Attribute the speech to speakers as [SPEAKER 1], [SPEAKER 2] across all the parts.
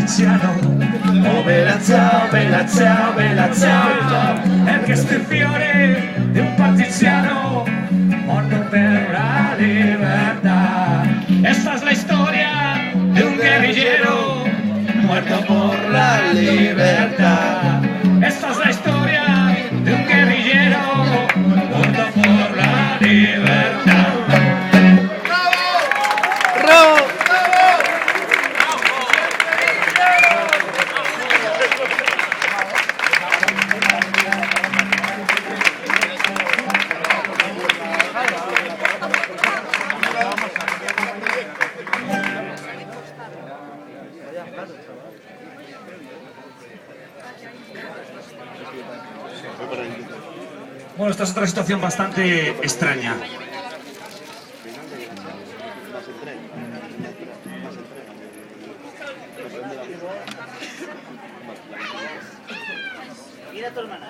[SPEAKER 1] partigiano. Oh bella ciao, bella ciao, bella ciao. El que fiore de un partigiano, muerto per la libertad. Esta es la historia de un guerrillero muerto por la libertad. Esta es la historia de un guerrillero muerto por la libertad.
[SPEAKER 2] ¡Bravo!
[SPEAKER 1] Bueno, esta es otra situación bastante extraña.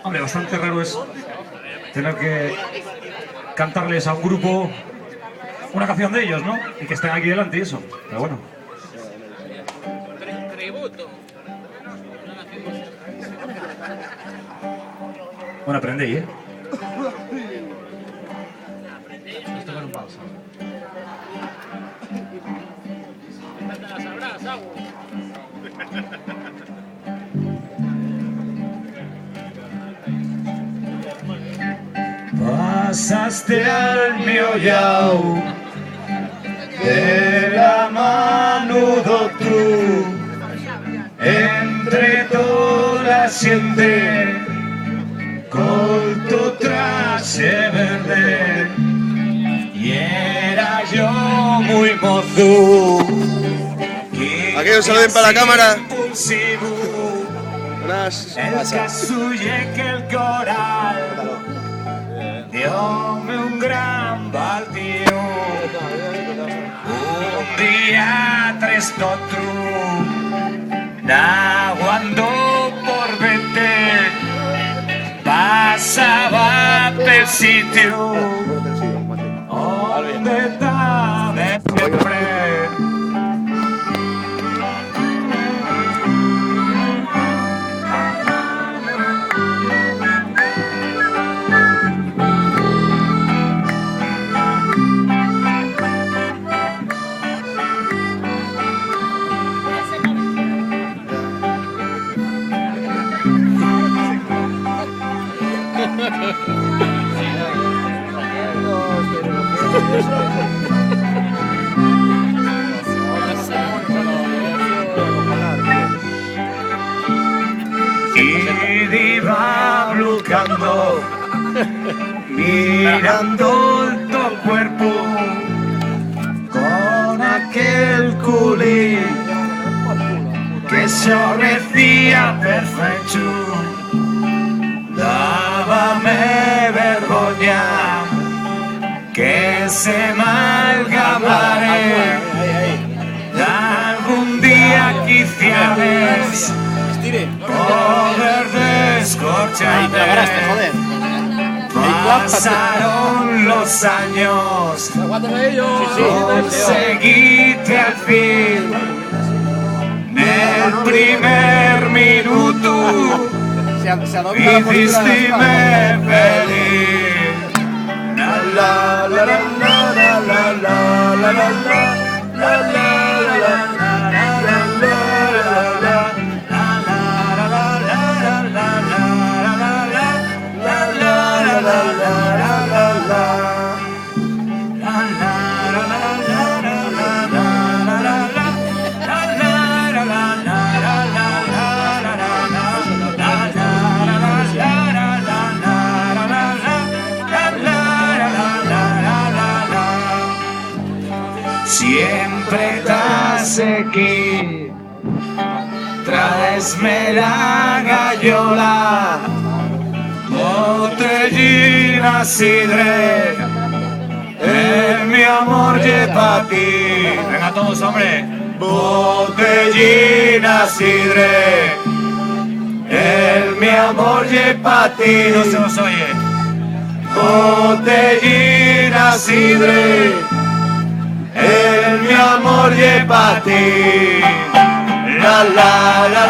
[SPEAKER 1] Hombre, bastante raro es tener que cantarles a un grupo una canción de ellos, ¿no? Y que estén aquí delante y eso. Pero bueno. Bueno, aprendéis, ¿eh? Esto con un pausa. Pasaste al miollao de la mano d'otru entre toda la gente col tu traje verde y era yo muy mozo.
[SPEAKER 2] Aquellos saluden para la cámara. Buenas.
[SPEAKER 1] El caso que el coral diome un gran baldío. Un día tres totru naguando por vete pasaba pel sitio donde está de siempre. Y iba buscando, mirando el tu cuerpo con aquel culín que se ofrecía perfecto. Dábame vergüenza que se malgamare. Algún día quisieras poder descorcharte. Pasaron los años, conseguiste al fin el primer minuto. Hiciste feliz. La la la la la la la la la la la. Siempre estás aquí, traesme la gallola, botellina sidre, mi amor lleva a ti. Venga todos, hombre. Botellina sidre, mi amor lleva a ti. No se os oye. Botellina sidre, mi amor lleva a ti.
[SPEAKER 2] la la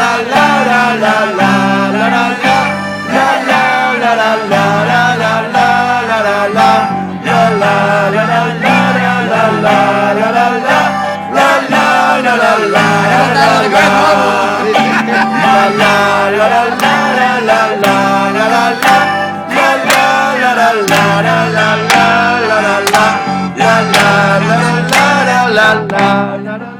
[SPEAKER 2] la